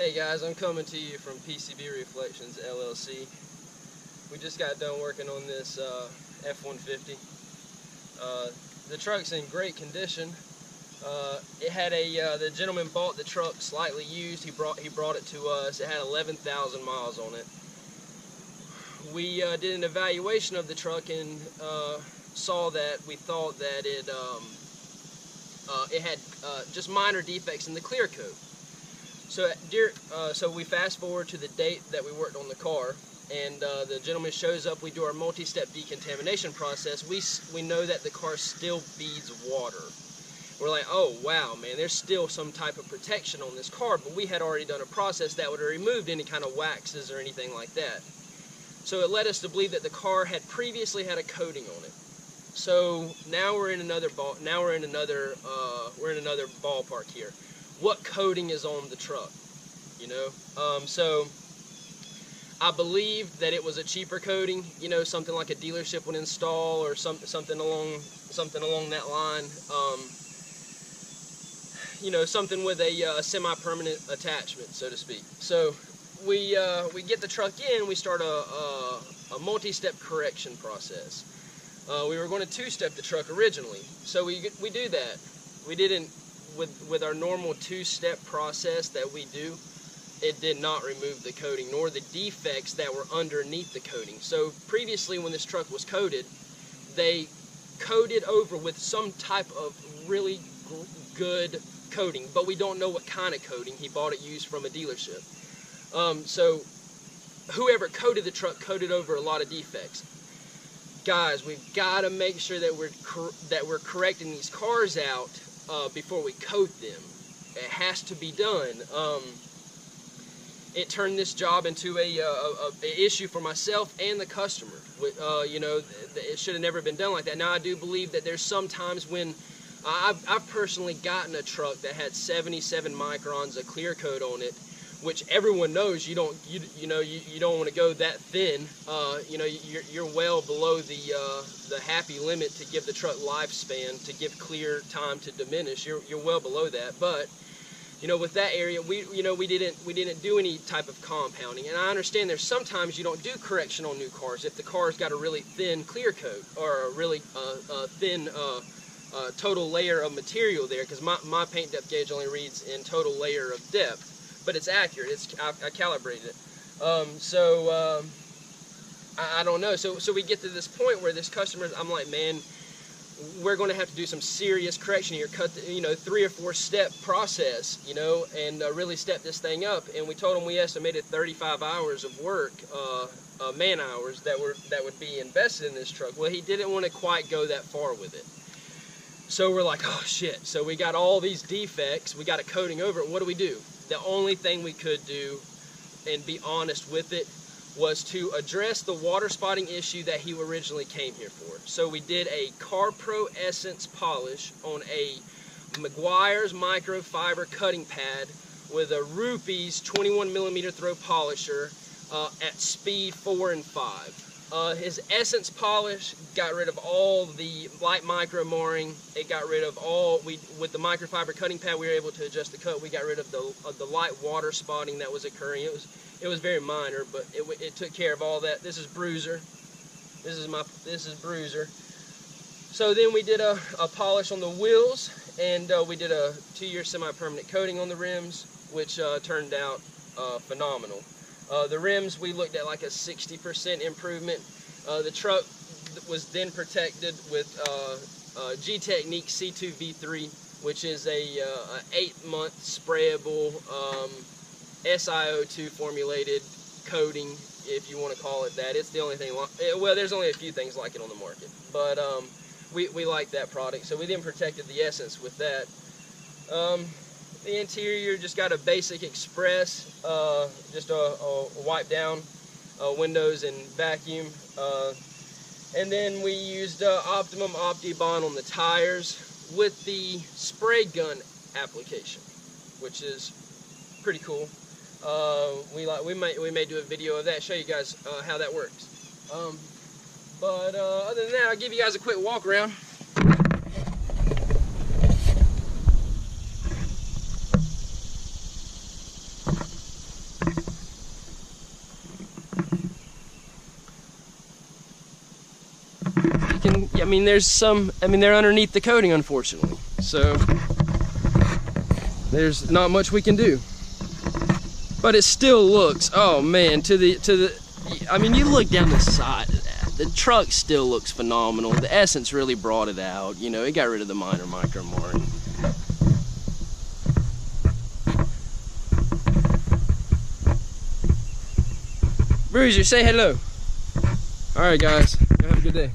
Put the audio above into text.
Hey guys, I'm coming to you from PCB Reflections LLC. We just got done working on this F-150. The truck's in great condition. It had the gentleman bought the truck slightly used. He brought it to us. It had 11,000 miles on it. We did an evaluation of the truck and saw that we thought that it had just minor defects in the clear coat. So we fast forward to the date that we worked on the car, and the gentleman shows up. We do our multi-step decontamination process. We know that the car still feeds water. We're like, oh wow, man, there's still some type of protection on this car, but we had already done a process that would have removed any kind of waxes or anything like that. So it led us to believe that the car had previously had a coating on it. So now we're in another ballpark here. What coating is on the truck, you know? So I believe that it was a cheaper coating, you know, something like a dealership would install, or something along that line. You know, something with a semi-permanent attachment, so to speak. So we get the truck in. We start a multi-step correction process. We were going to two-step the truck originally, so we do that. We didn't. With our normal two-step process that we do, it did not remove the coating nor the defects that were underneath the coating. So previously, when this truck was coated, they coated over with some type of really good coating, but we don't know what kind of coating. He bought it used from a dealership. So whoever coated the truck coated over a lot of defects. Guys, we've got to make sure that we're correcting these cars out before we coat them. It has to be done. It turned this job into a issue for myself and the customer. You know, it should have never been done like that. Now I do believe that there's some times when I've personally gotten a truck that had 77 microns of clear coat on it, which everyone knows you don't want to go that thin. You know, you're well below the happy limit to give the truck lifespan, to give clear time to diminish. You're well below that. But you know, with that area, we didn't do any type of compounding. And I understand there's sometimes you don't do correction on new cars if the car's got a really thin clear coat or a really thin total layer of material there, because my paint depth gauge only reads in total layer of depth, but it's accurate. I calibrated it. I don't know. So we get to this point where this customer, I'm like, man, we're going to have to do some serious correction here. Cut the, 3 or 4 step process, and really step this thing up. And we told him we estimated 35 hours of work, man hours that would be invested in this truck. Well, he didn't want to quite go that far with it. So we're like, oh shit. So we got all these defects. We got a coating over it. What do we do? The only thing we could do, and be honest with it, was to address the water spotting issue that he originally came here for. So we did a CarPro Essence polish on a Meguiar's microfiber cutting pad with a Rupees 21mm throw polisher at speed 4 and 5. His Essence polish got rid of all the light micro marring. It got rid of all, with the microfiber cutting pad, we were able to adjust the cut. We got rid of the light water spotting that was occurring. It was very minor, but it took care of all that. This is Bruiser. This is Bruiser. So then we did a polish on the wheels, and we did a 2-year semi-permanent coating on the rims, which turned out phenomenal. The rims, we looked at like a 60% improvement. The truck was then protected with G-Technique C2 V3, which is a 8-month sprayable SiO2 formulated coating, if you want to call it that. It's the only thing, well, there's only a few things like it on the market, but we like that product, so we then protected the Essence with that. The interior just got a basic express, just a wipe down windows and vacuum, and then we used Optimum Opti bond on the tires with the spray gun application, which is pretty cool. We may do a video of that, show you guys how that works. But other than that, I'll give you guys a quick walk around. I mean, there's some, I mean, they're underneath the coating, unfortunately. So there's not much we can do. But it still looks, oh man, I mean, you look down the side of that, the truck still looks phenomenal. The Essence really brought it out, you know, it got rid of the minor micro marking. Bruiser, say hello. All right, guys, have a good day.